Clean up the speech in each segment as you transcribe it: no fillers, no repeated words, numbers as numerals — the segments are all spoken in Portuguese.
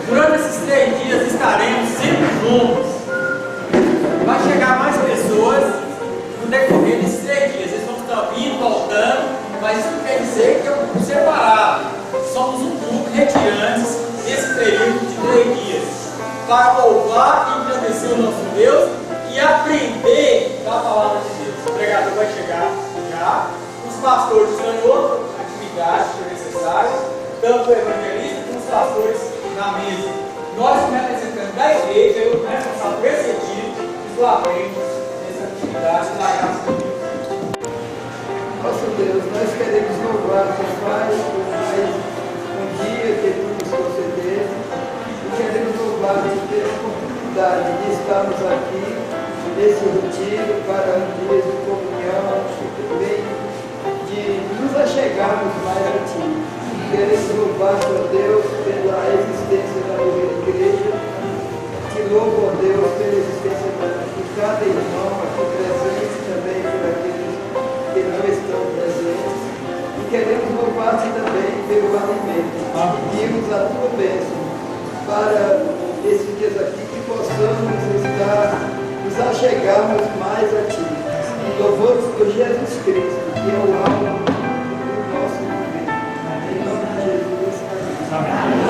Durante esses 3 dias estaremos sempre juntos. Vai chegar mais pessoas no decorrer desses 3 dias. Eles vão estar vindo, voltando, mas isso não quer dizer que é um grupo separado. Somos um grupo retirantes nesse período de 3 dias, para louvar e engrandecer o nosso Deus e aprender da palavra de Deus. O pregador vai chegar já, os pastores estão em outra atividade que é necessária, tanto o evangelista como os pastores na mesa. Nós, como representantes da igreja, eu sou responsável por esse retiro, estou à frente dessa atividade da graça de Deus. Nosso Deus, nós queremos louvar o Pai por mais um dia que Tu nos concedeste e queremos louvar por ter a oportunidade de estarmos aqui nesse retiro para dias de comunhão e também de nos achegarmos mais a Ti. Queremos louvar, ó Deus, pela existência da igreja. Te louvo, ó Deus, pela existência de cada irmão aqui presente, também por aqueles que não estão presentes. E queremos louvar-te também pelo alimento. Pedimos a tua bênção para esses dias aqui, que possamos nos achegarmos mais a ti. E louvamos por Jesus Cristo, que é o alvo do nosso viver. Em nome de Jesus. Amém.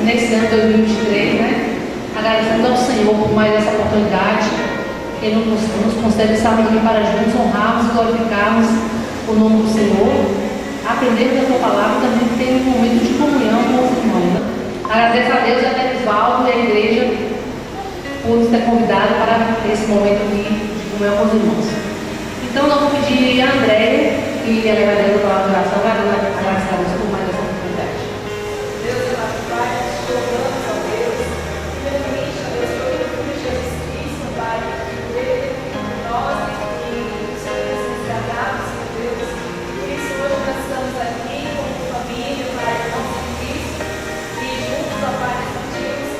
Nesse ano 2023, né? Agradecendo ao Senhor por mais essa oportunidade, que Ele nos concede estarmos aqui para juntos honrarmos e glorificarmos o nome do Senhor, aprendermos a Sua palavra e também ter um momento de comunhão com os irmãos. Né? Agradeço a Deus e a Teresvaldo e a igreja por nos ter convidado para esse momento de comunhão com os irmãos. Então, nós vamos pedir a Andréia, que ela vai dar a palavra de oração, vai agradecer a Deus por mais essa oportunidade. Deus é nosso Pai, nós louvamos a Deus, primeiramente a Deus pelo nome de Jesus Cristo, Pai, por nós e os Senhores desagrados, Deus. Por isso, hoje nós estamos aqui como família, Pai, em nome de Cristo, e juntos, ó Pai, nós pedimos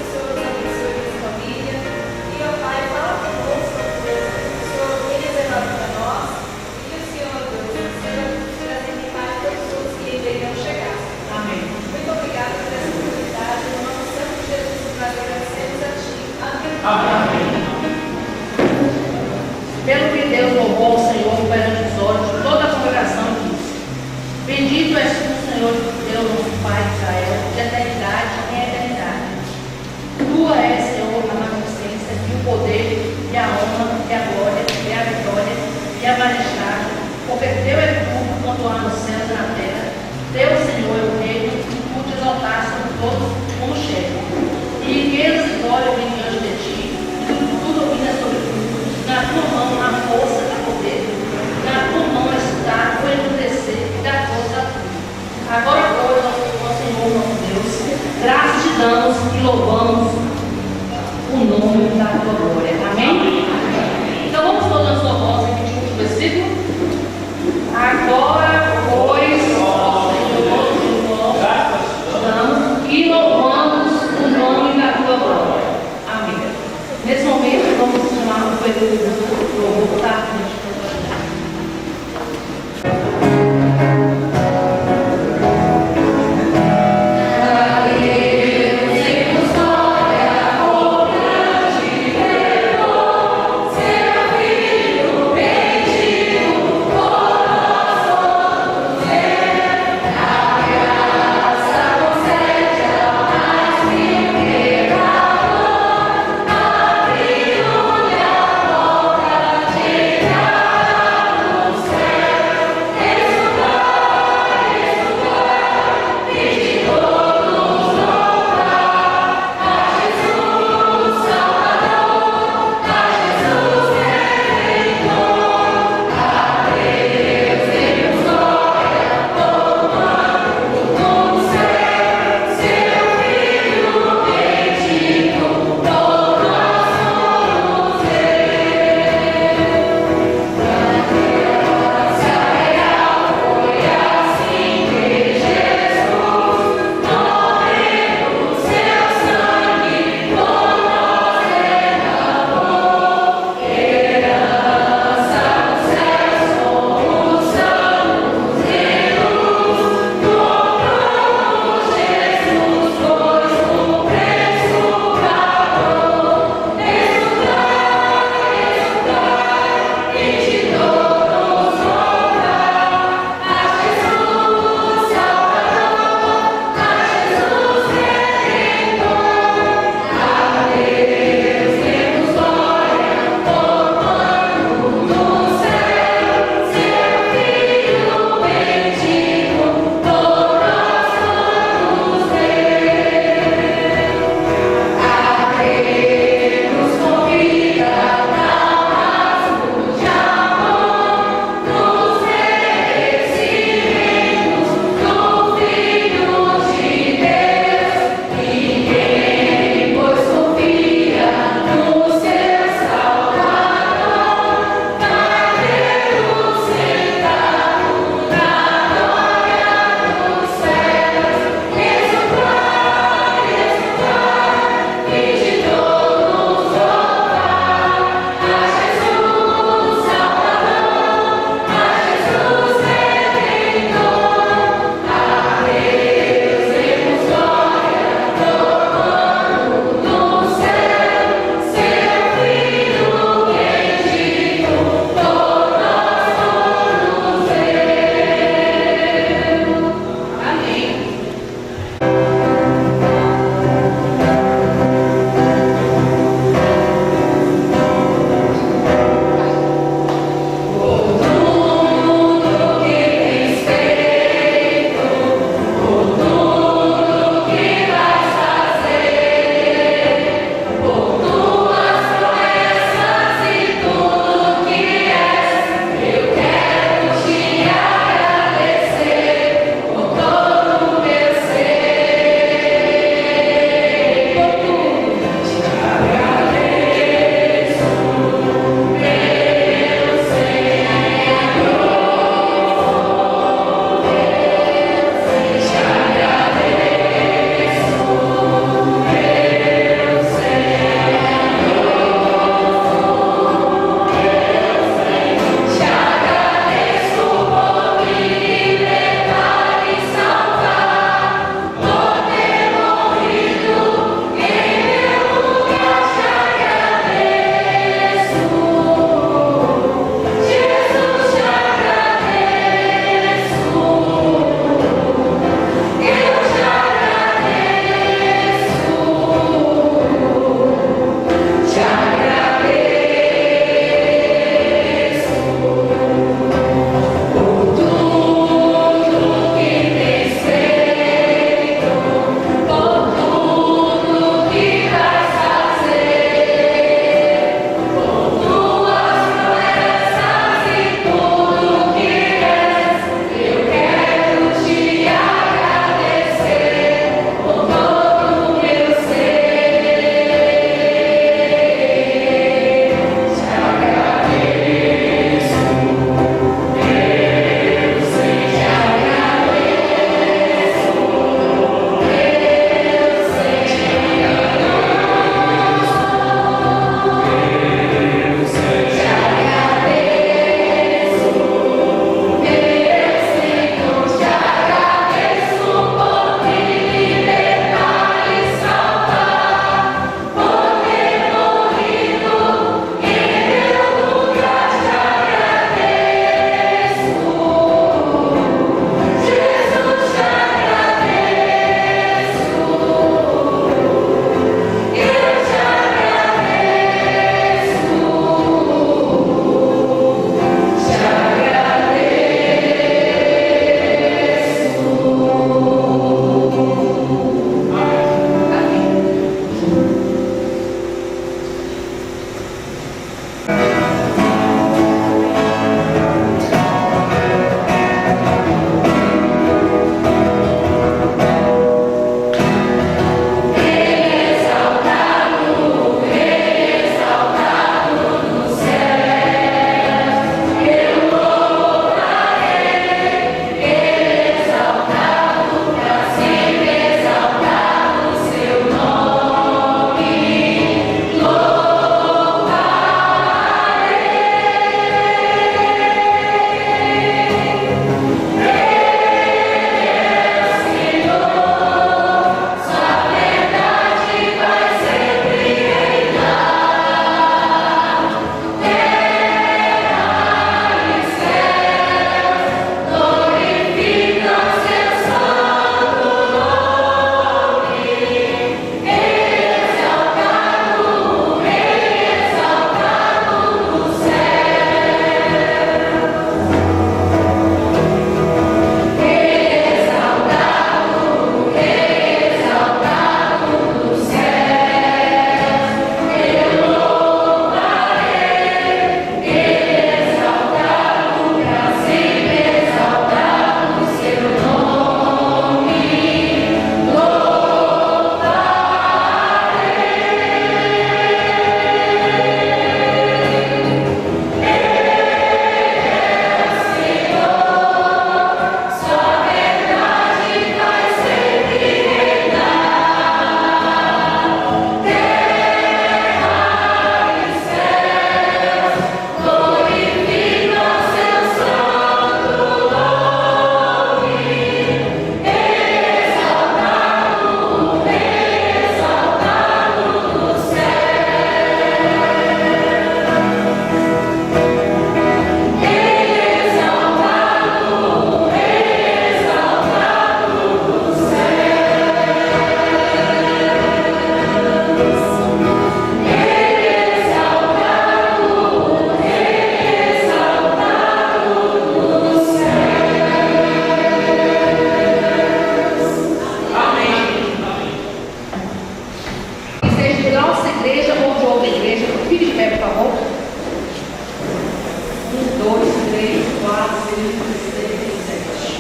67.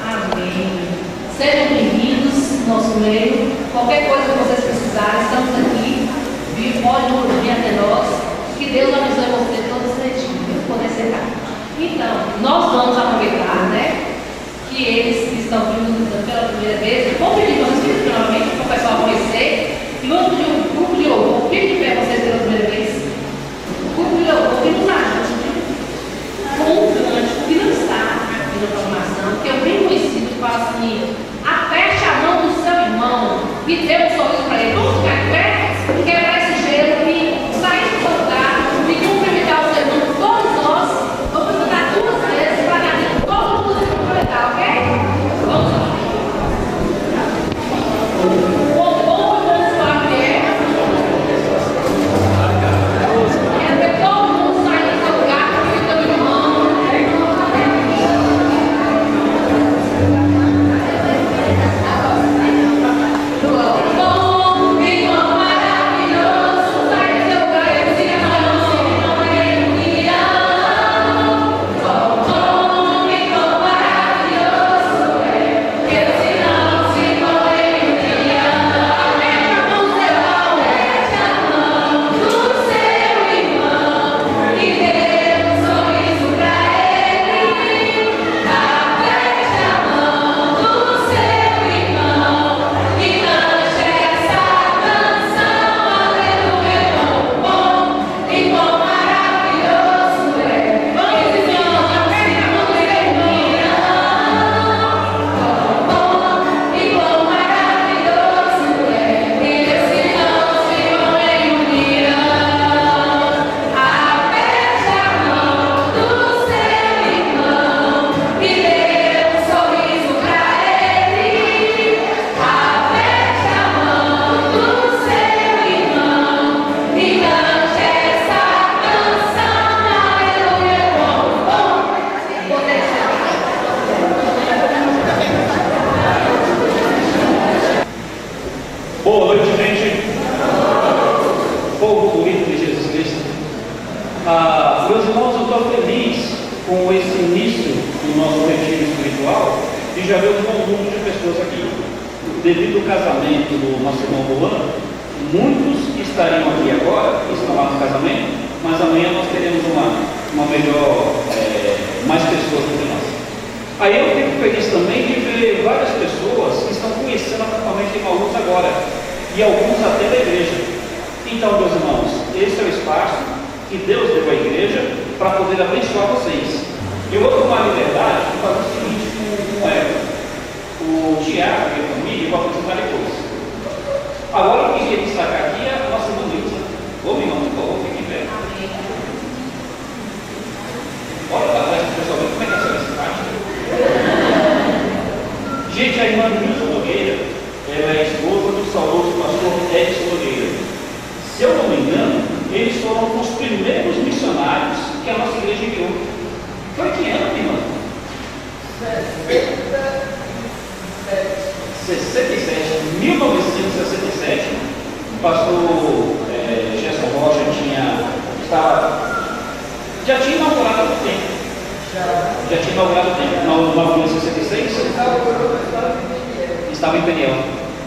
Amém. Sejam bem-vindos no nosso meio. Qualquer coisa que vocês precisarem, estamos aqui. Pode vir até nós. Que Deus abençoe vocês todos direitinho. Poder sentar. Então, nós vamos aproveitar, né? Que eles que estão vindo pela primeira vez, vamos pedir para vocês finalmente para o pessoal conhecer. E vamos pedir um grupo de louvor. Quem que vê vocês pela primeira vez? O grupo de louvor que nos ajude com um cântico que não está aqui na programação, que é bem conhecido, que fala assim: aperte a mão do seu irmão e dê um sorriso para ele. Vamos ficar em pé, quebrar esse gelo e sair do lugar e cumprimentar o seu irmão. Todos nós vamos cantar 2 vezes para que todo mundo se cumprimentar, ok? Vamos lá.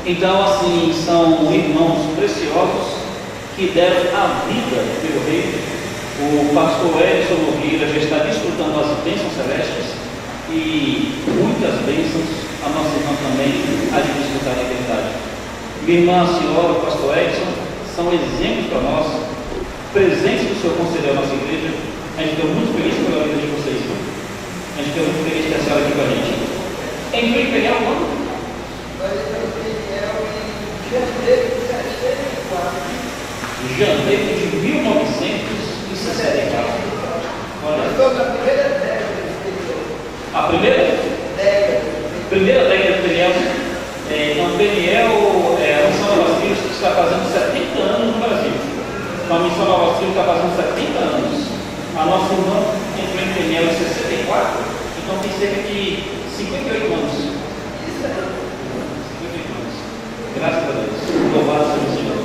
Então, assim, são irmãos preciosos que deram a vida pelo reino. O pastor Edson Nogueira já está desfrutando as bênçãos celestes e muitas bênçãos a nossa irmã também há de desfrutar da eternidade. Minha irmã, a senhora, o pastor Edson, são exemplos para nós, presentes que o Senhor concedeu à nossa igreja. A gente fica muito feliz pela vida de vocês. A gente fica muito feliz de ter a senhora aqui com a gente. Entrou em Imperial quando? Janeiro de 1964. Olha. A primeira década de Peniel. Então, Peniel é a missão Novas Tribos que está fazendo 70 anos no Brasil. Então, a missão Novas Tribos está fazendo 70 anos. A nossa irmã entrou em Peniel em 64, então tem cerca de 58 anos. 58 anos. Graças a Deus. Louvado seja o Senhor.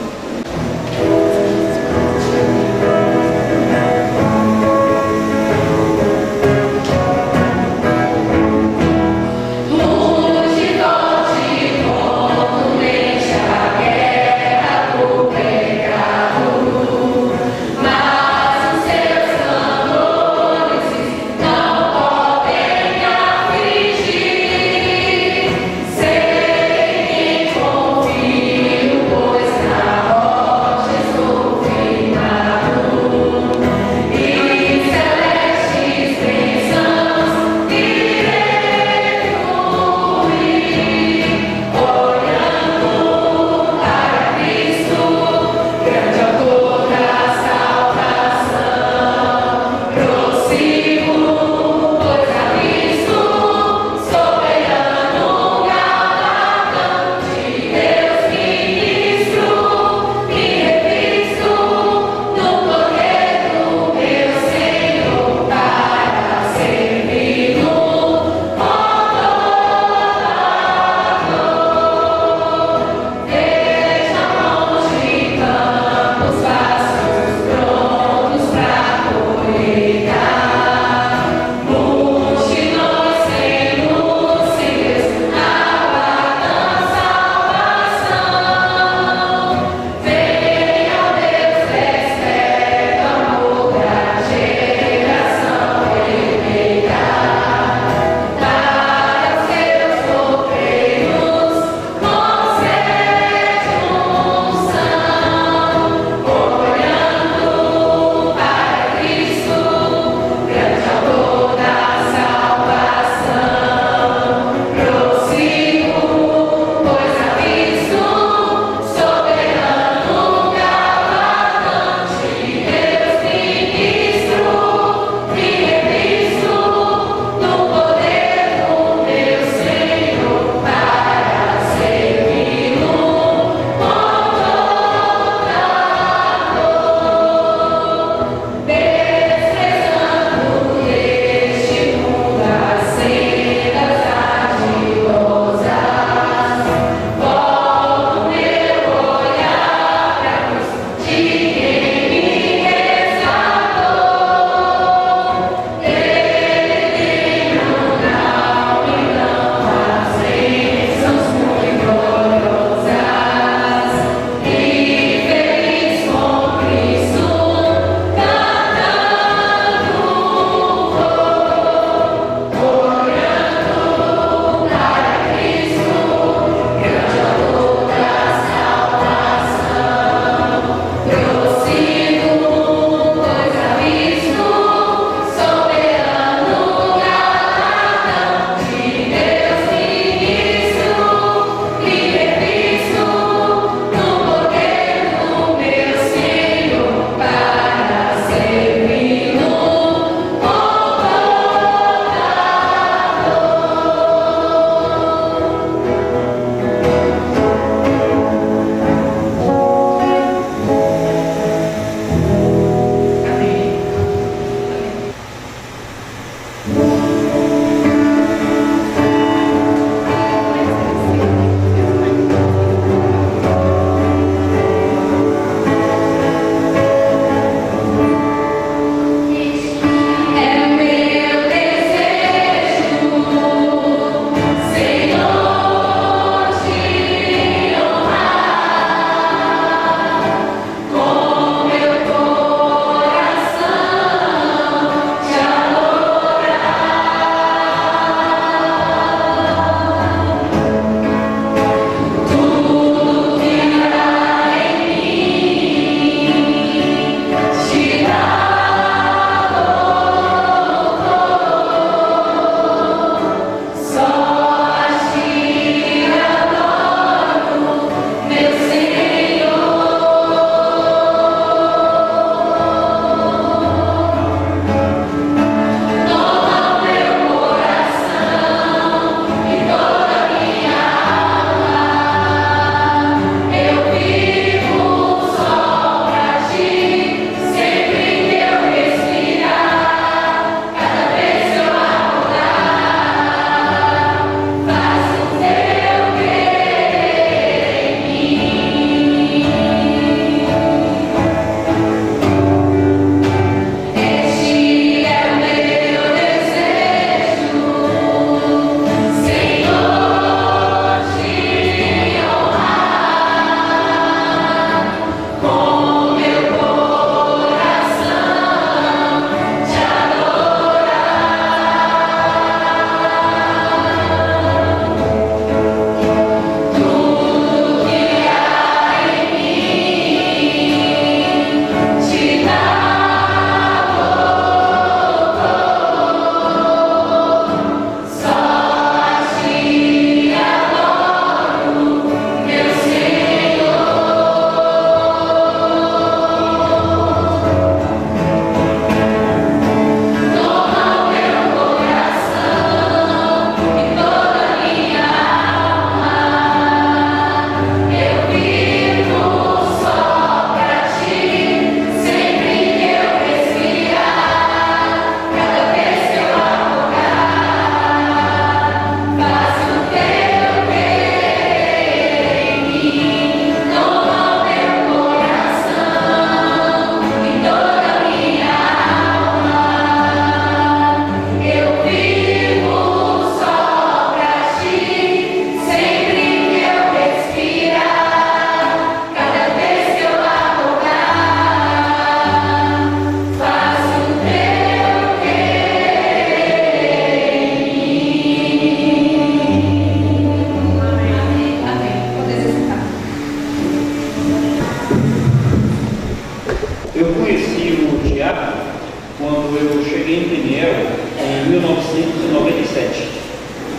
quando eu cheguei em Peniel em 1997.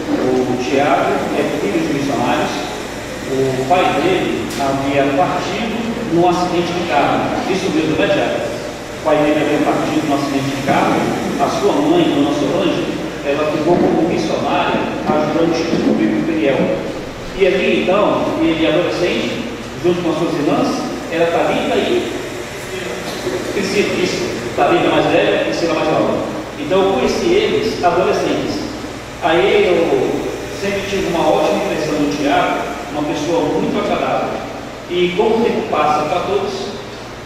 O Tiago é filho de missionários. O pai dele havia partido num acidente de carro. Isso mesmo, né, Tiago? O pai dele havia partido num acidente de carro. A sua mãe, Dona Solange, ela ficou como missionária ajudando o Instituto Bíblico Peniel. E ali, então, ele adolescente, junto com as suas irmãs, era Thalita e Priscila, isso. Thalita mais velha e Priscila mais nova. Então eu conheci eles adolescentes. Aí eu sempre tive uma ótima impressão do Tiago, uma pessoa muito agradável. E como o tempo passa para todos,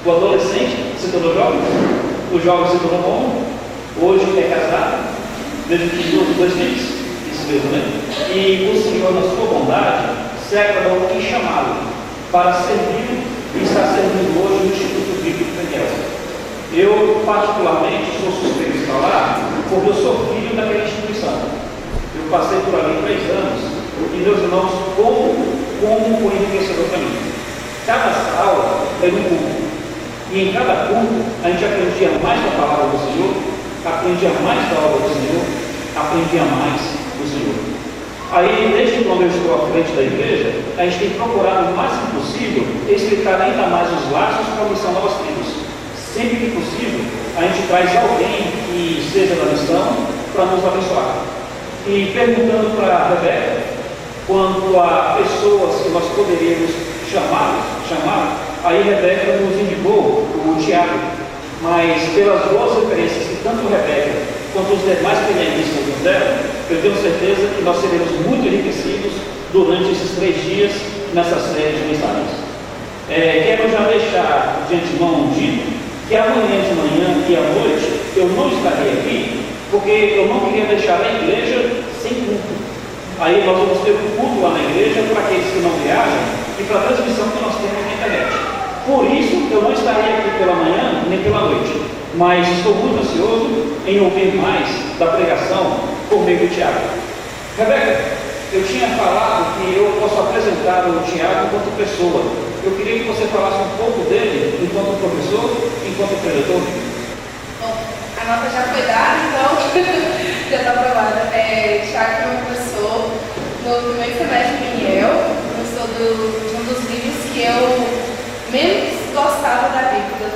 o adolescente se tornou jovem, o jovem se tornou homem, hoje é casado, desde que tive 2 filhos, isso mesmo, né? E o Senhor, na sua bondade, se agradou em chamá-lo para servir e está servindo hoje no Instituto Bíblico Peniel. Eu, particularmente, sou suspeito de falar, porque eu sou filho daquela instituição. Eu passei por ali 3 anos e, meus irmãos, como foi enriquecedor para mim. Cada aula era um culto. E em cada culto, a gente aprendia mais da palavra do Senhor, aprendia mais da obra do Senhor, aprendia mais do Senhor. Aí, desde quando eu estou à frente da igreja, a gente tem procurado o máximo possível explicar ainda mais os laços com a missão Novas Tribos. Sempre que possível, a gente traz alguém que seja da missão para nos abençoar. E perguntando para a Rebeca, quanto a pessoas que nós poderíamos chamar, aí Rebeca nos indicou o Tiago. Mas pelas boas referências que tanto Rebeca quanto os demais penianistas nos deram, eu tenho certeza que nós seremos muito enriquecidos durante esses 3 dias nessa série de mensagens. Quero já deixar de antemão dito que amanhã de manhã e à noite eu não estarei aqui, porque eu não queria deixar a igreja sem culto. Aí nós vamos ter um culto lá na igreja para aqueles que não viajam e para a transmissão que nós temos na internet. Por isso eu não estarei aqui pela manhã nem pela noite, mas estou muito ansioso em ouvir mais da pregação por meio do Tiago. Rebeca, eu tinha falado que eu posso apresentar o Tiago enquanto pessoa. Eu queria que você falasse um pouco dele enquanto professor, enquanto pregador. Bom, a nota já foi dada, então já está aprovada. Tiago é meu professor no primeiro semestre de Peniel. Eu sou um dos livros que eu menos gostava da Bíblia,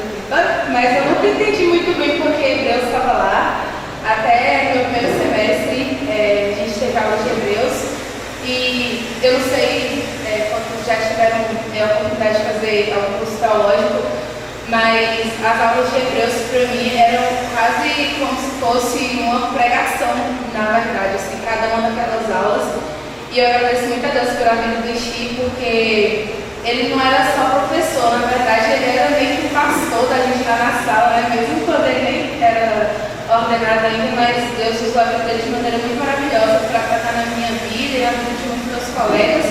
mas eu nunca entendi muito bem porque Deus estava lá. Até no meu primeiro semestre a gente teve aula de Hebreus e eu não sei quantos já tiveram a oportunidade de fazer algum curso teológico, mas as aulas de Hebreus para mim eram quase como se fosse uma pregação, na verdade, assim, cada uma daquelas aulas. E eu agradeço muito a Deus pela vida do Chi, porque ele não era só professor, na verdade ele era meio que pastor da gente lá na sala, né? Mesmo quando ele nem era ordenado ainda, mas Deus usou a vida dele de maneira muito maravilhosa para tratar na minha vida e na vida de muitos meus colegas.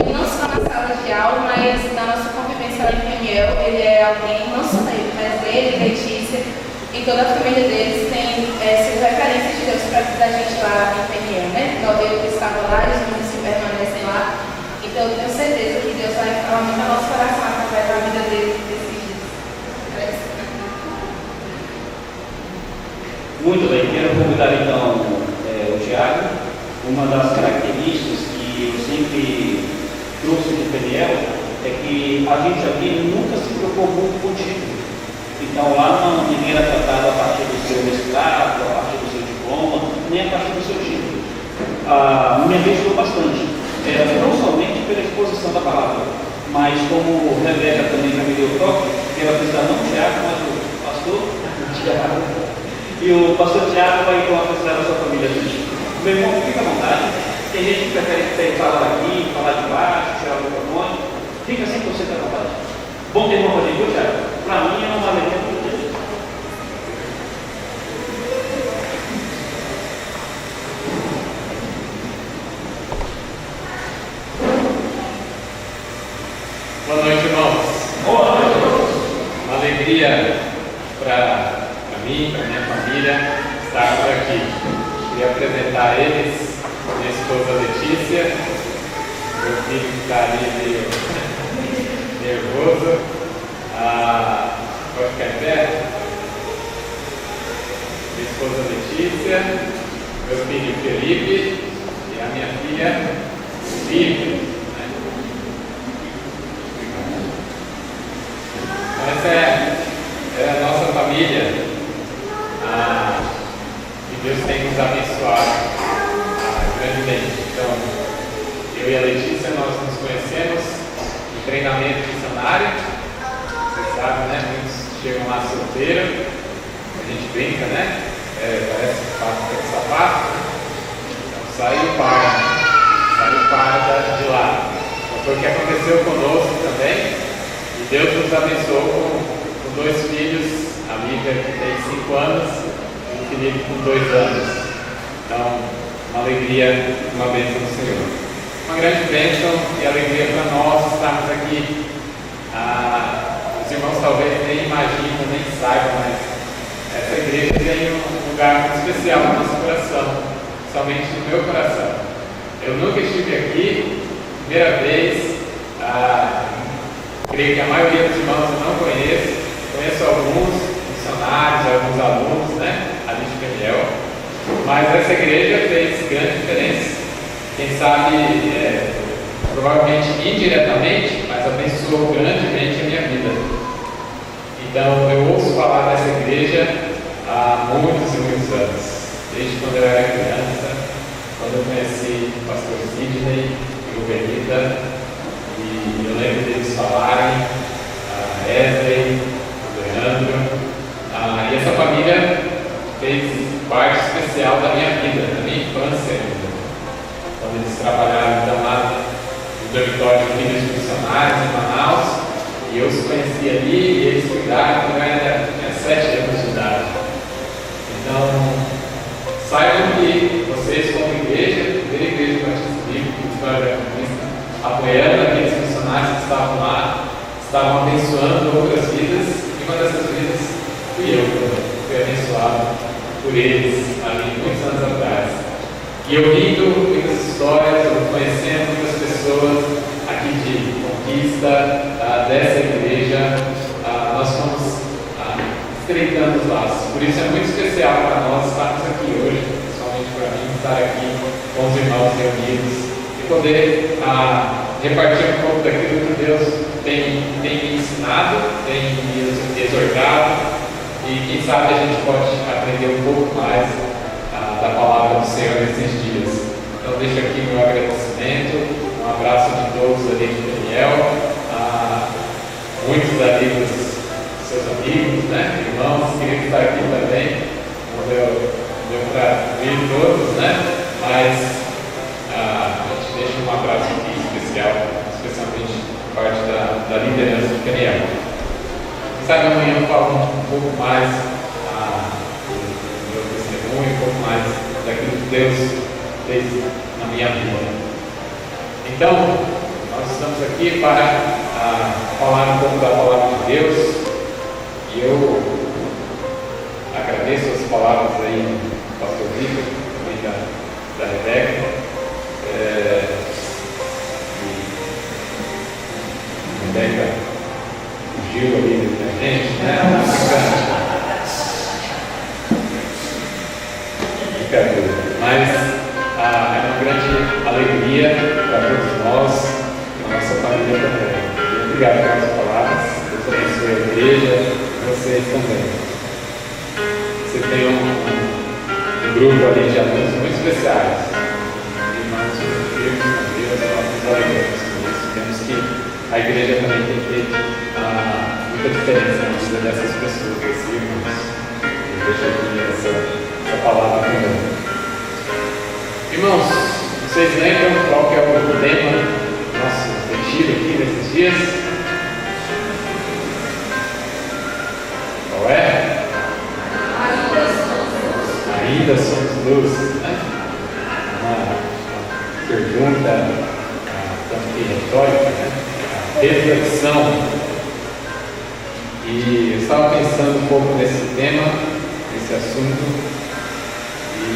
E não só na sala de aula, mas na nossa convivência lá em Peniel, ele é alguém, não só ele, mas ele, Letícia e toda a família deles tem sido referência de Deus para a vida da gente lá em Peniel, né? Eu que estava lá e os meninos que permanecem lá. Então eu tenho certeza que Deus vai falar muito ao nosso coração através da vida dele desses dias. Muito bem, quero convidar então o Tiago. Uma das características que eu sempre trouxe de Peniel é que a gente aqui nunca se preocupou muito com o título. Então lá ninguém era tratado a partir do seu mestrado, a partir do seu diploma, nem a partir do seu título. Me abençoou bastante, não somente pela exposição da palavra, mas como Rebeca também já me deu o toque, ela precisa não o Tiago, mas o pastor Tiago. E o pastor Tiago vai então apresentar a sua família aqui. Meu irmão, fica à vontade. Tem gente que prefere falar aqui, falar de baixo, tirar o microfone. Fica 100% à vontade. Bom ter irmão para a gente, Tiago? Para mim é uma alegria muito grande. Boa noite, irmãos. Boa noite, irmãos. Uma alegria para mim, para minha família, estar por aqui. Queria apresentar a eles, minha esposa Letícia, meu filho que está ali meio nervoso. Pode ficar em pé? esposa Letícia, meu filho Felipe e a minha filha Lívia. Essa é a nossa família, e Deus tem nos abençoado grandemente. Então, eu e a Letícia, nós nos conhecemos em treinamento missionário. Vocês sabem, né? Muitos chegam lá solteiros, a gente brinca, né? Parece papo de sapato. Então, sai o par de lá. Então, foi o que aconteceu conosco também. E Deus nos abençoou com 2 filhos, a Lívia que tem 5 anos e o Felipe com 2 anos. Então, uma alegria, uma bênção do Senhor. Uma grande bênção e alegria para nós estarmos aqui. Os irmãos talvez nem imaginam, nem saibam, mas essa igreja tem um lugar muito especial no nosso coração, somente no meu coração. Eu nunca estive aqui, primeira vez. Creio que a maioria dos irmãos eu não conheço alguns missionários, alguns alunos, né, ali de Peniel, mas essa igreja fez grande diferença. Quem sabe, provavelmente indiretamente, mas abençoou grandemente a minha vida. Então, eu ouço falar dessa igreja há muitos e muitos anos, desde quando eu era criança, quando eu conheci o pastor Sidney e o Benita. E eu lembro deles falarem, a Esley, o Leandro, e essa família fez parte especial da minha vida, da minha infância ainda. Quando eles trabalharam então, lá no dormitório de filhos missionários em Manaus, e eu os conheci ali e eles cuidaram quando eu tinha 7 anos de idade. Então, saibam que vocês, como igreja, primeira igreja batista bíblica, apoiando aqueles missionários que estavam lá, estavam abençoando outras vidas, e uma dessas vidas fui eu, fui abençoado por eles ali muitos anos atrás. E ouvindo muitas histórias, conhecendo muitas pessoas aqui de Conquista, dessa igreja, nós fomos estreitando os laços. Por isso é muito especial para nós estarmos aqui hoje, principalmente para mim, estar aqui com os irmãos reunidos e poder repartir um pouco daquilo que Deus tem me ensinado, tem me exortado, e quem sabe a gente pode aprender um pouco mais da palavra do Senhor nesses dias. Então deixo aqui meu agradecimento, um abraço de todos ali de Daniel, muitos ali dos seus amigos, né, irmãos, queria estar aqui também, não deu para vir todos, né, mas deixa um abraço aqui especial, especialmente parte da liderança de Daniel. Quem sabe amanhã eu falo um pouco mais do meu testemunho, um pouco mais daquilo que Deus fez na minha vida. Então, nós estamos aqui para falar um pouco da palavra de Deus, e eu agradeço as palavras aí do pastor Vitor, também da Rebeca. Rebeca fugiu ali da gente, né? Brincadeira. Mas é uma grande alegria para todos nós, a nossa família também. E obrigado pelas palavras. Deus abençoe a igreja e vocês também. Você tem um grupo ali de alunos muito especiais. Irmãos firmes com Deus, nós nos alegramos com isso. Temos que a igreja também tem feito muita diferença na vida dessas pessoas, desses irmãos. Eu deixo aqui essa palavra também. Irmãos, vocês lembram qual que é o tema do nosso retiro aqui nesses dias? Qual é? Ainda somos luz, né? Uma pergunta tanto que retórica, né? Reflexão. E eu estava pensando um pouco nesse tema, nesse assunto, e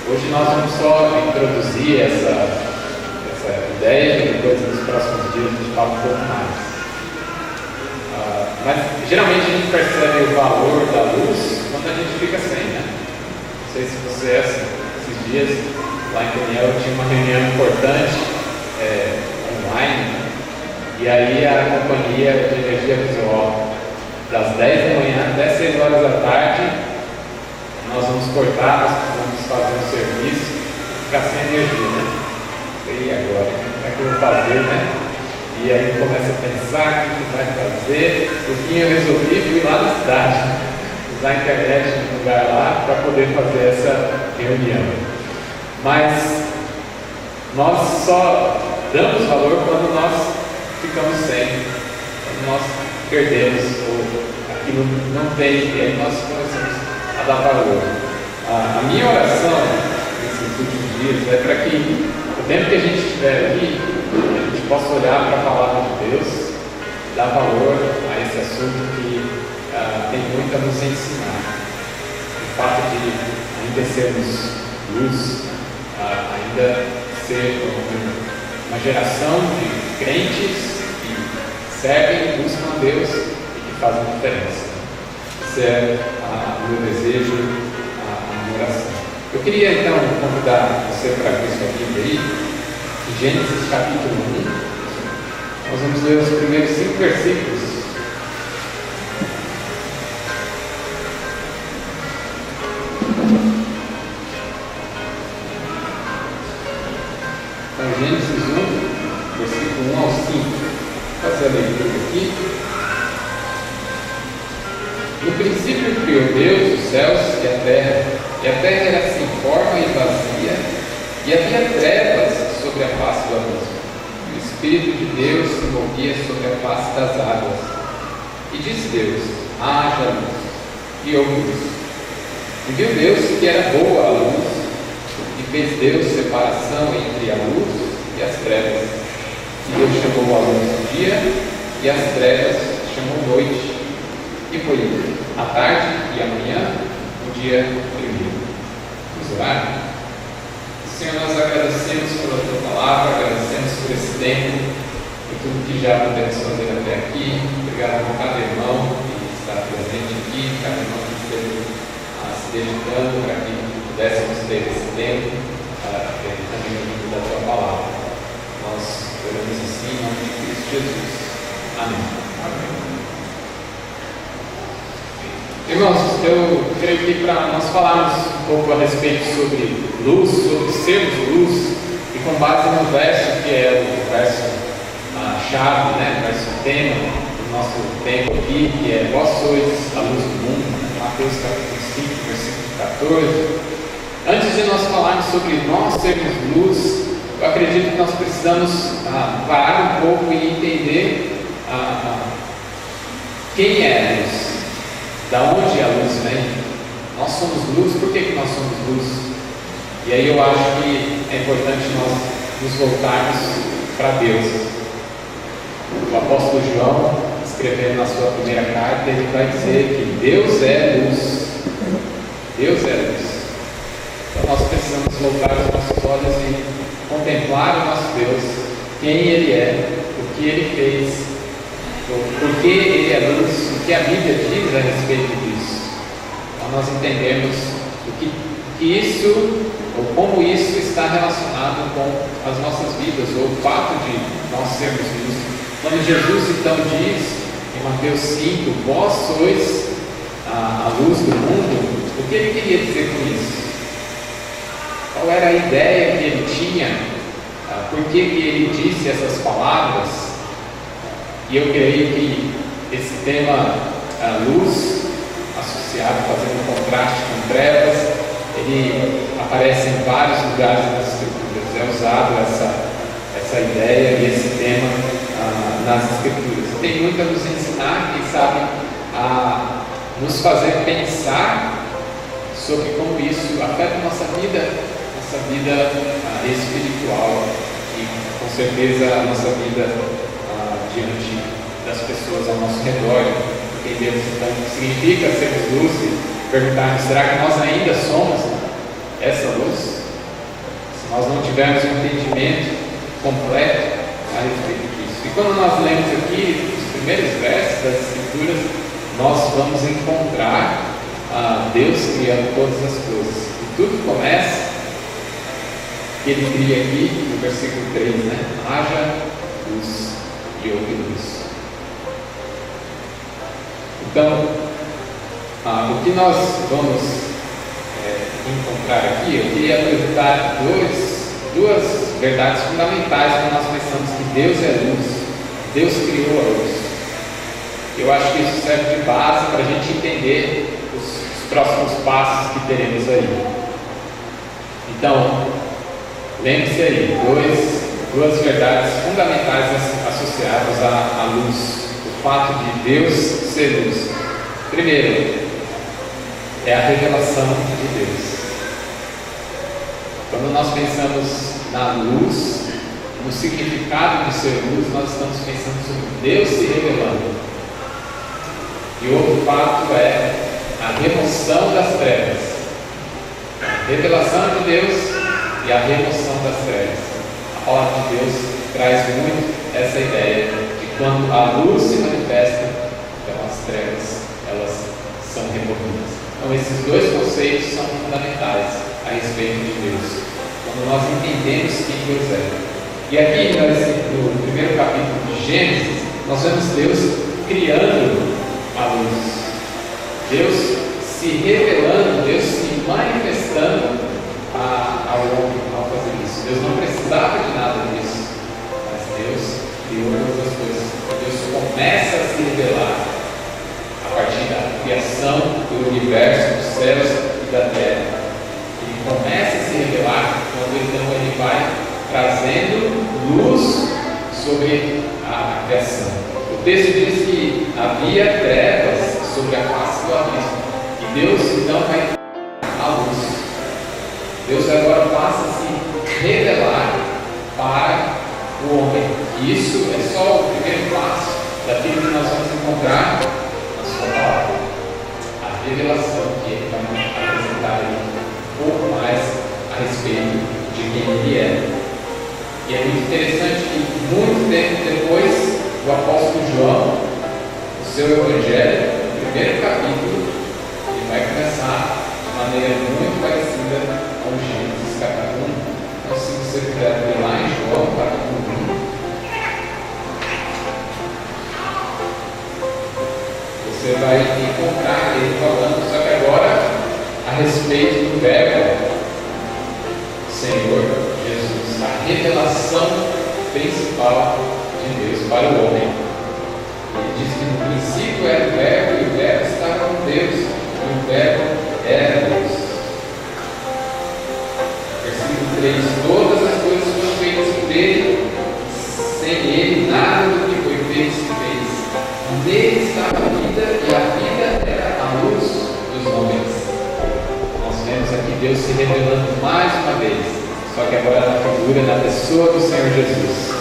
hoje nós vamos só introduzir essa ideia, e depois nos próximos dias a gente fala um pouco mais. Mas geralmente a gente percebe o valor da luz quando a gente fica sem, né? dias, lá em Peniel, tinha uma reunião importante, online, né? E aí a companhia de energia avisou, ó, das 10 da manhã até 6 horas da tarde, nós vamos cortar, nós vamos fazer um serviço e ficar sem energia, né? E agora, como é que eu vou fazer, né? E aí começa a pensar o que vai fazer. No fim eu resolvi ir lá na cidade, usar a internet no lugar lá para poder fazer essa reunião. Mas nós só damos valor quando nós ficamos sem, quando nós perdemos, ou aquilo não tem, e aí nós começamos a dar valor. A minha oração nesses últimos dias é para que o tempo que a gente estiver aqui, a gente possa olhar para a palavra de Deus, dar valor a esse assunto que tem muito a nos ensinar. O fato de ainda sermos luz, ainda ser uma geração de crentes que servem, buscam a Deus e que fazem diferença. Esse é o meu desejo, a minha oração. Eu queria então convidar você para abrir sua Bíblia aí, em Gênesis capítulo 1. Nós vamos ler os primeiros 5 versículos. Então, Gênesis 1, versículo 1 ao 5. Vou fazer a leitura aqui. No princípio criou Deus os céus e a terra era sem forma e vazia, e havia trevas sobre a face do abismo. O Espírito de Deus se movia sobre a face das águas. E disse Deus: haja luz, e houve luz. E viu Deus que era boa a luz, e fez Deus separação entre a luz e as trevas. E Deus chamou a luz dia, e as trevas chamou noite. E foi a tarde e a manhã, o dia primeiro. Vamos orar? Senhor, nós agradecemos pela Tua palavra, agradecemos por esse tempo, por tudo que já pudemos fazer até aqui. Obrigado por cada irmão que está presente aqui, cada irmão que esteve se dedicando para que pudéssemos ter esse tempo, também ouvindo da Tua palavra. Nós oramos assim em nome de Cristo Jesus. Amém. Amém. Irmãos, eu creio que para nós falarmos um pouco a respeito sobre luz, sobre sermos luz, e com base no verso que é o verso chave, né, o verso tema do nosso tempo aqui, que é vós sois a luz do mundo, Mateus capítulo 5, versículo 14. Antes de nós falarmos sobre nós sermos luz, eu acredito que nós precisamos parar um pouco e entender quem é a luz. Da onde a luz vem? Nós somos luz, por que nós somos luz? E aí eu acho que é importante nós nos voltarmos para Deus. O apóstolo João, escrevendo na sua primeira carta, ele vai dizer que Deus é luz. Deus é luz. Então nós precisamos voltar os nossos olhos e contemplar o nosso Deus, quem Ele é, o que Ele fez, por que Ele é luz, o que a Bíblia diz a respeito disso. Então nós entendemos o que isso, ou como isso está relacionado com as nossas vidas, ou o fato de nós sermos luz. Quando Jesus então diz em Mateus 5, vós sois a luz do mundo, o que Ele queria dizer com isso? Qual era a ideia que Ele tinha? Por que Ele disse essas palavras? E eu creio que esse tema, a luz, associado, fazendo um contraste com trevas, ele aparece em vários lugares das Escrituras. É usado essa ideia e esse tema nas Escrituras. Tem muito a nos ensinar, quem sabe, a nos fazer pensar sobre como isso afeta a nossa vida espiritual e, com certeza, a nossa vida diante das pessoas ao nosso redor. Entendemos então o que significa sermos luz e perguntarmos: será que nós ainda somos essa luz? Se nós não tivermos um entendimento completo a respeito disso. E quando nós lemos aqui os primeiros versos das Escrituras, nós vamos encontrar Deus criando todas as coisas. E tudo começa que ele cria aqui no versículo 3, né? Haja luz e houve luz. Então, o que nós vamos encontrar aqui, eu queria apresentar duas verdades fundamentais quando nós pensamos que Deus é luz, Deus criou a luz. Eu acho que isso serve de base para a gente entender os próximos passos que teremos aí. Então, lembre-se aí, duas verdades fundamentais associadas à luz. O fato de Deus ser luz. Primeiro, é a revelação de Deus. Quando nós pensamos na luz, no significado de ser luz, nós estamos pensando sobre Deus se revelando. E outro fato é a remoção das trevas. A revelação de Deus e a remoção das trevas. A palavra de Deus traz muito essa ideia de quando a luz se manifesta, então as trevas elas são removidas. Então esses dois conceitos são fundamentais a respeito de Deus, quando nós entendemos quem Deus é. E aqui no primeiro capítulo de Gênesis, nós vemos Deus criando a luz, Deus se revelando, Deus se manifestando ao homem ao fazer isso. Deus não precisava de nada disso, mas Deus criou todas as coisas. Deus começa a se revelar a partir da criação do universo, dos céus e da terra. Ele começa a se revelar quando então ele vai trazendo luz sobre a criação. O texto diz que havia trevas sobre a face do abismo, e Deus então vai à luz. Deus agora passa a se revelar para o homem. E isso é só o primeiro passo daquilo que nós vamos encontrar na sua palavra. A revelação que ele vai apresentar aí um pouco mais a respeito de quem ele é. E é muito interessante que muito tempo depois o apóstolo João, o seu evangelho, no primeiro capítulo, ele vai começar de maneira muito parecida com Gênesis capítulo 1. Então, se você puder ver lá em João capítulo 1, você vai encontrar ele falando, só que agora a respeito do verbo Senhor Jesus, a revelação principal de Deus para o homem. Ele diz que no princípio era o verbo, e o verbo estava com Deus, e o verbo era Deus. Versículo 3: todas as coisas foram feitas por ele, sem ele nada do que foi feito se fez. Nele estava a vida, e a vida era a luz dos homens. Nós vemos aqui Deus se revelando mais uma vez, só que agora na figura, na pessoa do Senhor Jesus.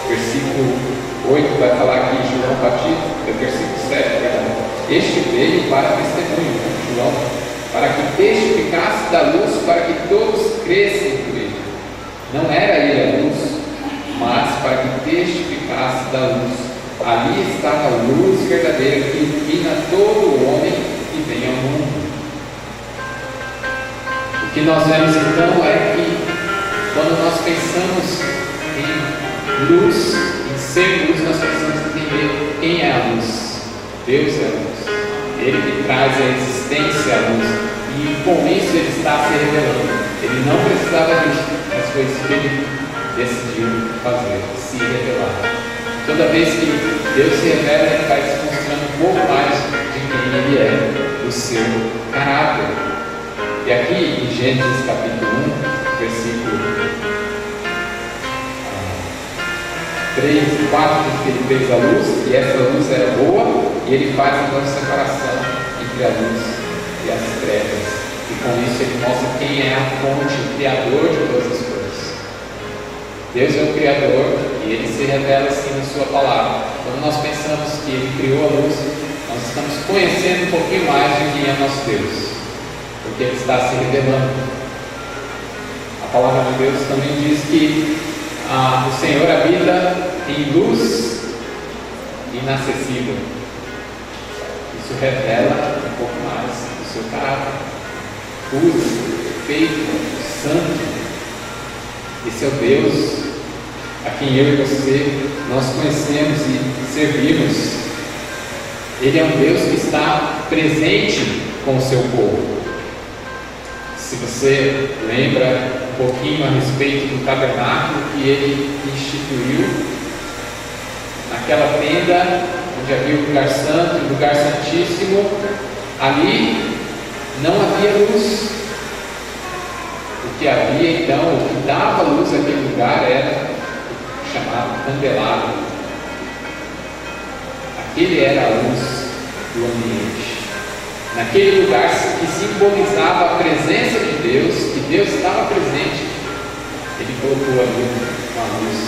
Versículo 8 vai falar aqui em João capítulo, versículo 7, este veio para testemunho, João, para que testificasse da luz, para que todos crescem por ele. Não era ele a luz, mas para que testificasse da luz. Ali estava a luz verdadeira que ilumina todo o homem que vem ao mundo. O que nós vemos então é que quando nós pensamos em luz, em ser luz, nós precisamos entender quem é a luz. Deus é a luz. Ele que traz a existência à luz. E com isso ele está se revelando. Ele não precisava disso, mas foi isso que ele decidiu fazer, se revelar. Toda vez que Deus se revela, ele vai se mostrando um pouco mais de quem ele é, do seu caráter. E aqui em Gênesis capítulo 1, versículo 3 e 4, diz que ele fez a luz, e essa luz era boa, e ele faz então a separação entre a luz e as trevas. E com isso ele mostra quem é a fonte, o Criador de todas as coisas. Deus é o Criador, e ele se revela assim na sua palavra. Quando nós pensamos que ele criou a luz, nós estamos conhecendo um pouquinho mais de quem é nosso Deus, porque ele está se revelando. A palavra de Deus também diz que o Senhor habita em luz inacessível. Isso revela um pouco mais do seu caráter puro, perfeito, santo. Esse é o Deus a quem eu e você, nós conhecemos e servimos. Ele é um Deus que está presente com o seu povo. Se você lembra um pouquinho a respeito do tabernáculo que ele instituiu, naquela tenda onde havia o lugar santo e o lugar santíssimo, ali não havia luz. O que havia então, o que dava luz àquele lugar era o chamado candelabro. Aquele era a luz do ambiente. Naquele lugar que simbolizava a presença de Deus, que Deus estava presente, ele colocou ali uma luz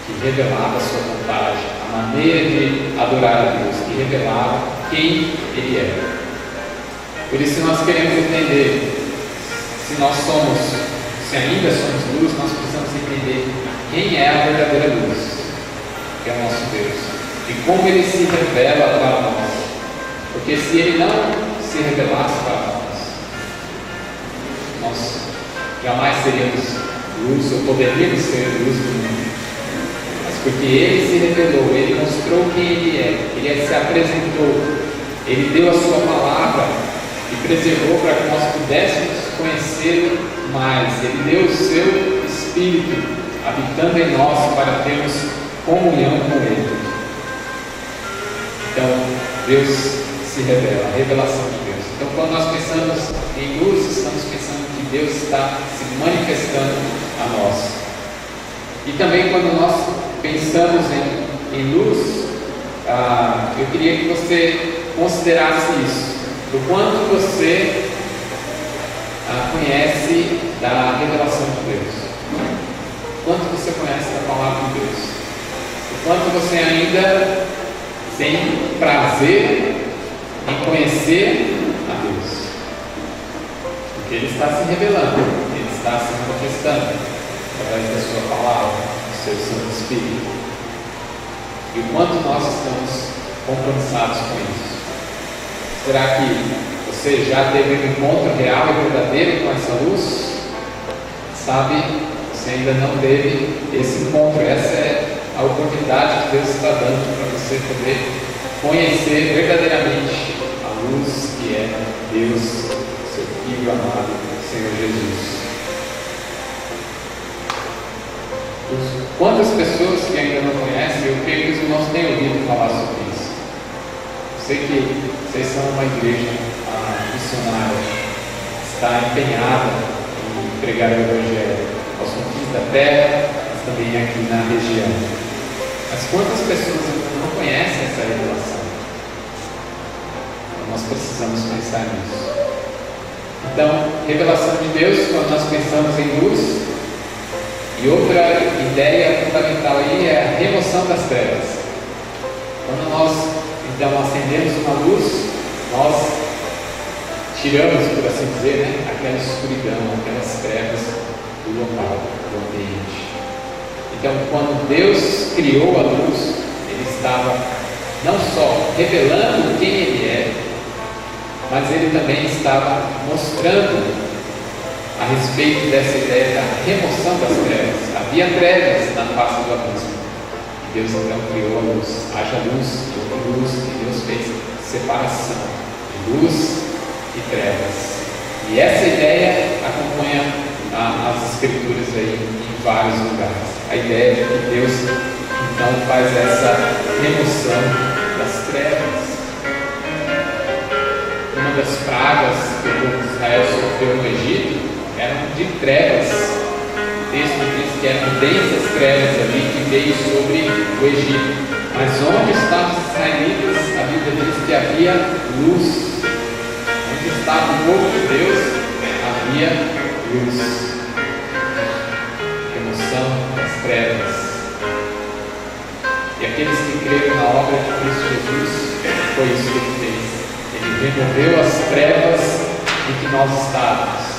que revelava a sua vontade, a maneira de adorar a Deus, que revelava quem Ele é. Por isso nós queremos entender, se ainda somos luz, nós precisamos entender quem é a verdadeira luz, que é o nosso Deus, e como Ele se revela para nós. Porque se Ele não se revelasse para nós jamais seríamos luz, ou poderíamos ser luz do mundo. Mas porque Ele se revelou, Ele mostrou quem Ele se apresentou, Ele deu a sua palavra e preservou para que nós pudéssemos conhecê-lo mais. Ele deu o seu Espírito habitando em nós para termos comunhão com Ele. Então, Deus se revela, a revelação de Deus. Então, quando nós pensamos em luz, estamos pensando que Deus está se manifestando a nós. E também quando nós pensamos em luz, eu queria que você considerasse isso, do quanto você conhece da revelação de Deus, quanto você conhece da palavra de Deus, o quanto você ainda tem prazer em conhecer a Deus, porque Ele está se revelando, Ele está se manifestando através da sua palavra, do seu Santo Espírito. E o quanto nós estamos compromissados com isso? Será que você já teve um encontro real e verdadeiro com essa luz? Sabe, você ainda não teve esse encontro. Essa é a oportunidade que Deus está dando para você poder conhecer verdadeiramente a luz que é Deus, seu Filho amado, Senhor Jesus. Quantas pessoas que ainda não conhecem, eu creio que os irmãos têm ouvido falar sobre isso. Eu sei que vocês são uma igreja missionária, está empenhada em pregar o Evangelho aos confins da terra, mas também aqui na região. Mas quantas pessoas ainda não conhecem essa revelação? Nós precisamos pensar nisso. Então, revelação de Deus, quando nós pensamos em luz. E outra ideia fundamental aí é a remoção das trevas. Quando nós, então, acendemos uma luz, nós tiramos, por assim dizer, aquela escuridão, aquelas trevas do local, do ambiente. Então, quando Deus criou a luz, Ele estava não só revelando quem Ele é, mas Ele também estava mostrando a respeito dessa ideia da remoção das trevas. Havia trevas na face do abismo. Deus então criou a luz. Haja luz e outra luz, e Deus fez separação de luz e trevas. E essa ideia acompanha as Escrituras aí em vários lugares. A ideia de que Deus então faz essa remoção das trevas. Uma das pragas que o povo de Israel sofreu no Egito eram de trevas. O texto diz que eram densas trevas ali que veio sobre o Egito. Mas onde estavam os israelitas, a Bíblia diz que havia luz. Onde estava o povo de Deus, havia luz. Remoção das trevas. E aqueles que creram na obra de Cristo Jesus, foi isso que Ele fez. Ele removeu as trevas em que nós estávamos.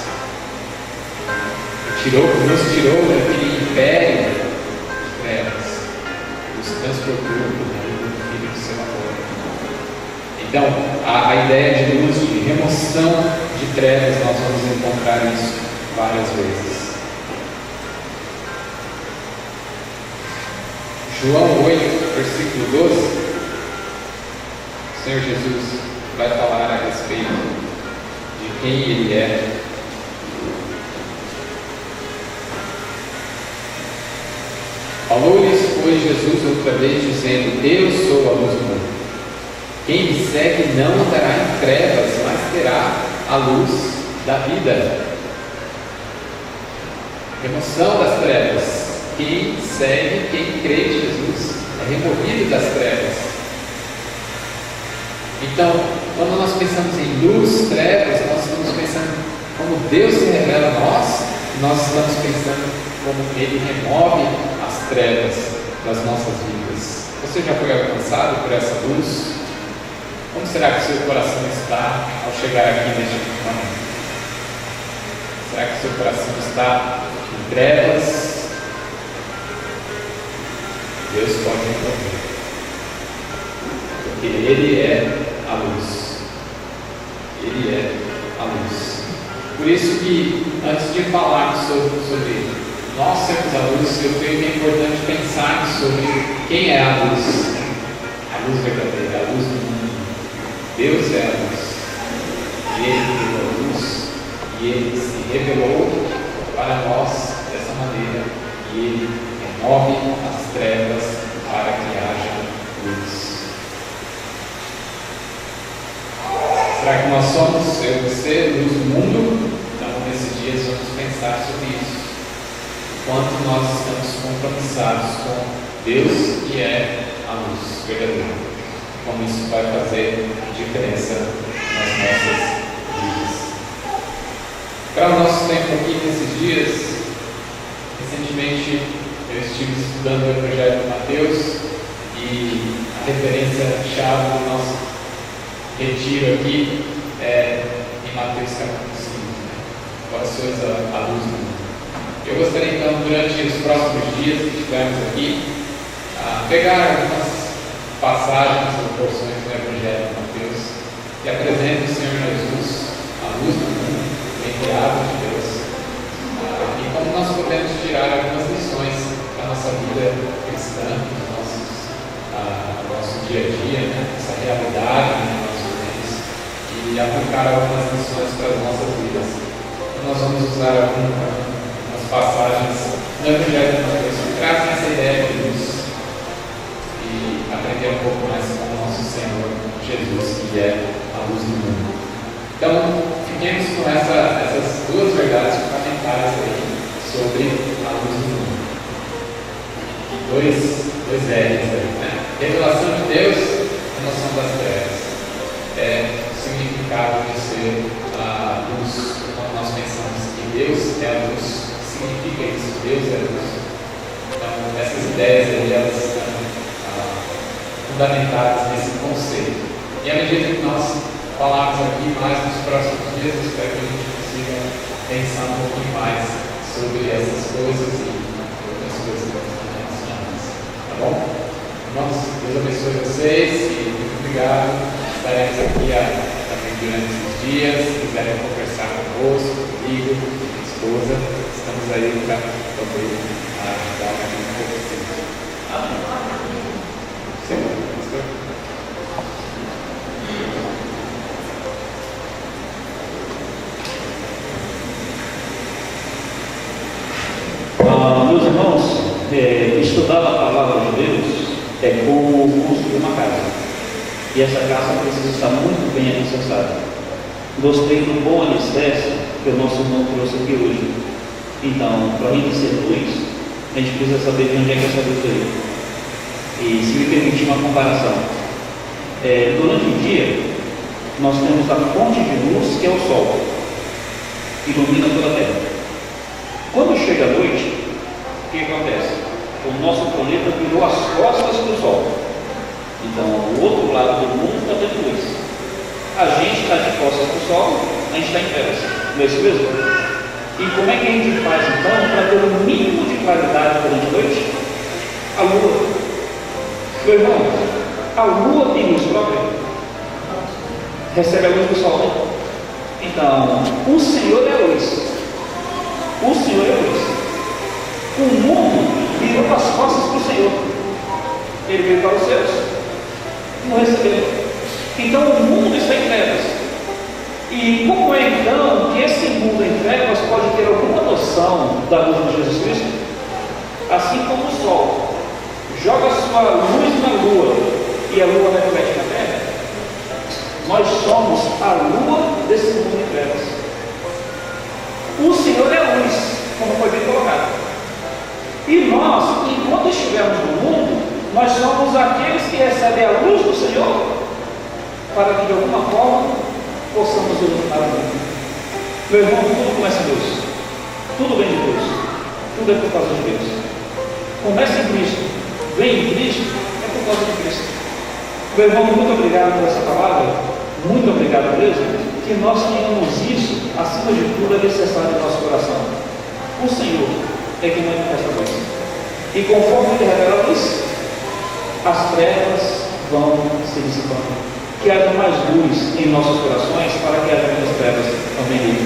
Nos tirou daquele império de trevas, nos transportou do Filho do seu amor. Então, a ideia de luz, de remoção de trevas, nós vamos encontrar isso várias vezes. João 8, versículo 12, o Senhor Jesus vai falar a respeito de quem Ele é. Falou-lhes, pois, Jesus outra vez, dizendo: Eu sou a luz do mundo. Quem me segue não andará em trevas, mas terá a luz da vida. Remoção das trevas. Quem segue, quem crê em Jesus, é removido das trevas. Então, quando nós pensamos em luz, trevas, nós estamos pensando como Deus se revela a nós estamos pensando como Ele remove as trevas das nossas vidas. Você já foi alcançado por essa luz? Como será que o seu coração está ao chegar aqui neste momento? Será que o seu coração está em trevas? Deus pode remover, porque Ele é a luz. Ele é a luz. Por isso que, antes de falarmos sobre nós sermos a luz, eu creio que é importante pensar sobre quem é a luz. A luz verdadeira, a luz do mundo. Deus é a luz. E Ele deu a luz. E Ele se revelou para nós dessa maneira. E Ele remove as trevas para que haja luz. Será que nós somos, eu e você, luz do mundo? Então, nesses dias, vamos pensar sobre isso. Quanto nós estamos compromissados com Deus, que é a luz verdadeira. Como isso vai fazer diferença nas nossas vidas. Para o nosso tempo aqui nesses dias, recentemente eu estive estudando o Evangelho de Mateus e a referência-chave do nosso retiro aqui é em Mateus capítulo 5, Vós sois a luz do mundo. Eu gostaria então, durante os próximos dias que estivermos aqui, pegar algumas passagens ou porções do Evangelho de Mateus que apresentam o Senhor Jesus, a luz do mundo, o enviado de Deus, e como nós podemos tirar algumas lições para a nossa vida cristã, do nosso dia a dia, essa realidade que nós vivemos, e aplicar algumas lições para as nossas vidas. Então, nós vamos usar algumas passagens do Evangelho de Mateus que trazem essa ideia de luz e aprender um pouco mais com o nosso Senhor Jesus, que é a luz do mundo. Então, fiquemos com essas duas verdades fundamentais aí sobre a luz do mundo. Dois R's aí, né? Revelação de Deus, remoção das trevas. É o significado de ser a luz. Quando nós pensamos que Deus é a luz, significa isso, Deus é a luz. Então, essas ideias aí, elas estão fundamentadas nesse conceito. E à medida que nós falarmos aqui mais nos próximos dias, espero que a gente consiga pensar um pouquinho mais sobre essas coisas e outras coisas que estão relacionadas. Tá bom? Irmãos, Deus abençoe vocês e muito obrigado. Estaremos aqui também durante esses dias. Se quiserem conversar conosco, comigo, minha esposa, estamos aí para poder ajudar um pouco sempre. Amém. Sim, pastor. Meus irmãos, estudar a palavra de Deus é como construir uma casa. E essa casa precisa estar muito bem alicerçada. Gostei do bom alicerce que o nosso irmão trouxe aqui hoje. Então, para a gente ser luz, a gente precisa saber de onde é que essa luz veio. E se me permitir uma comparação, durante o dia, nós temos a fonte de luz, que é o Sol, que ilumina toda a Terra. Quando chega a noite, o que acontece? O nosso planeta virou as costas para o Sol. Então, o outro lado do mundo está tendo luz. A gente está de costas para o Sol, a gente está em trevas. Não é isso mesmo? E como é que a gente faz então para ter o mínimo de claridade durante a noite? A Lua. Meu irmão, a Lua tem luz própria? Recebe a luz do Sol, né? Então, o Senhor é a luz. O Senhor é a luz. O mundo virou as costas para o Senhor. Ele veio para os seus, não receberam. Então o mundo está em trevas. E como é então que esse mundo em trevas pode ter alguma noção da luz de Jesus Cristo? Assim como o sol joga sua luz na lua e a lua reflete na terra, nós somos a lua desse mundo em trevas. O Senhor é a luz, como foi bem colocado. E nós, enquanto estivermos no mundo, nós somos aqueles que recebem a luz do Senhor para que de alguma forma possamos iluminar o mundo. Meu irmão, tudo começa em Deus. Tudo vem de Deus. Tudo é por causa de Deus. Começa em Cristo. Vem em Cristo, é por causa de Cristo. Meu irmão, muito obrigado por essa palavra. Muito obrigado mesmo. Que nós tenhamos isso, acima de tudo, é necessário no nosso coração. O Senhor é quem manifesta a luz. E conforme Ele revela a luz, as trevas vão se dissipando. Que haja mais luz em nossos corações para que haja menos trevas também.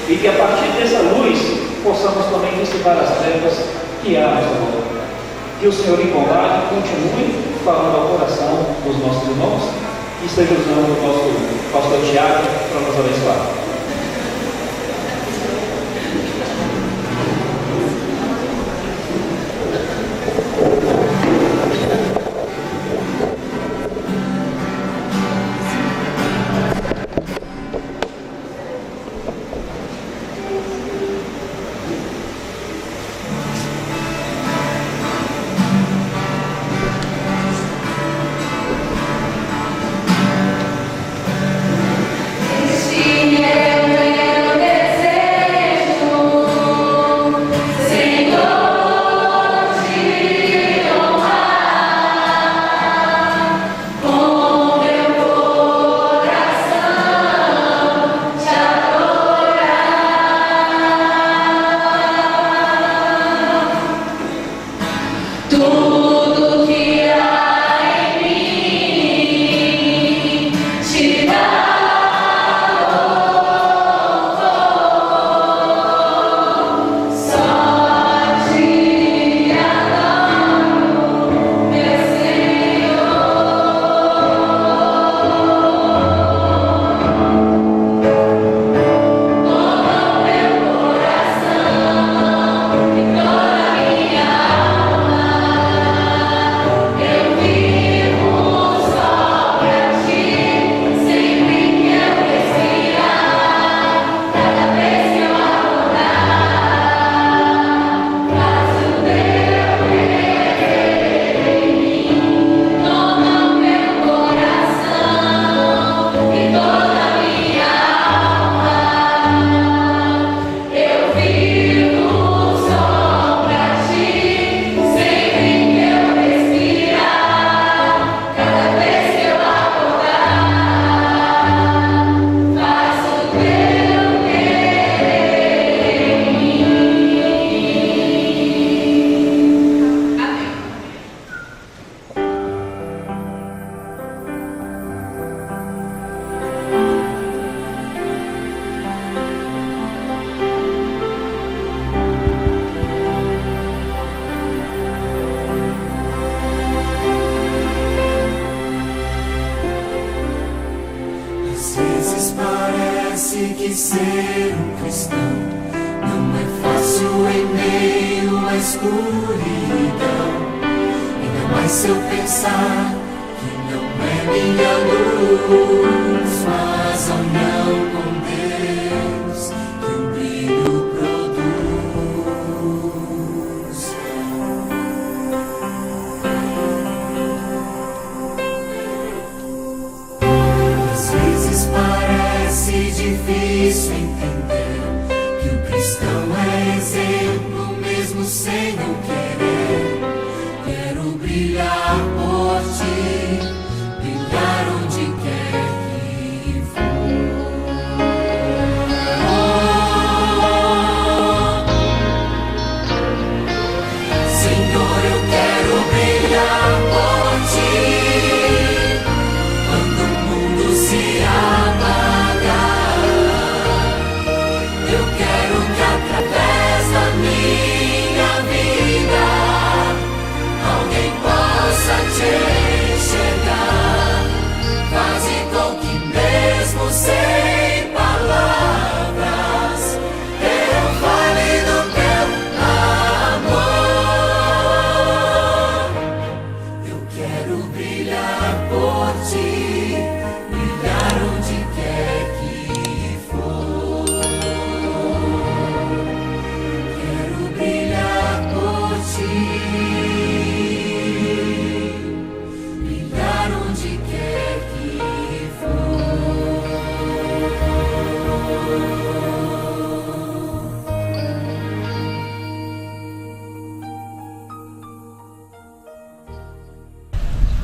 E que a partir dessa luz possamos também dissipar as trevas que há à nossa volta. Que o Senhor em bondade continue falando ao coração dos nossos irmãos e esteja usando o nosso pastor Tiago para nos abençoar. que ser um cristão não é fácil em meio à escuridão. Ainda mais se eu pensar que não é minha luz, mas ou não com Deus que um brilho produz. Às vezes parece difícil entender que o cristão é exemplo mesmo sem não querer. Quero brilhar por ti, brilhar onde quer que for.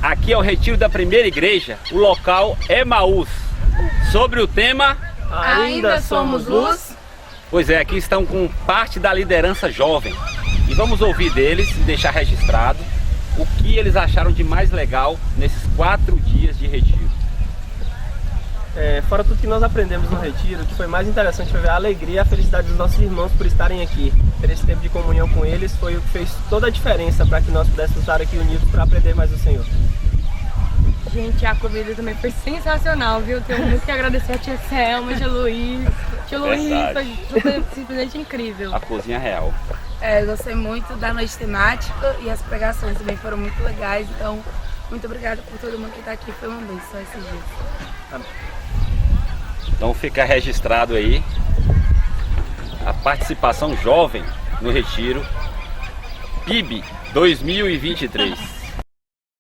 Aqui é o retiro da primeira igreja, o local é Emaús. Sobre o tema... Ainda somos luz? Pois é, aqui estão com parte da liderança jovem. E vamos ouvir deles e deixar registrado o que eles acharam de mais legal nesses 4 dias de retiro. Fora tudo que nós aprendemos no retiro, o que foi mais interessante foi ver a alegria e a felicidade dos nossos irmãos por estarem aqui. Ter esse tempo de comunhão com eles foi o que fez toda a diferença para que nós pudéssemos estar aqui unidos para aprender mais do Senhor. Gente, a comida também foi sensacional, viu? Tenho muito que agradecer a tia Selma, a tia Luiz. Tia Luiz foi simplesmente incrível. A cozinha real. Eu gostei muito da noite temática e as pregações também foram muito legais. Então, muito obrigada por todo mundo que está aqui. Foi uma benção esses dias. Amém. Então fica registrado aí a participação jovem no retiro PIB 2023.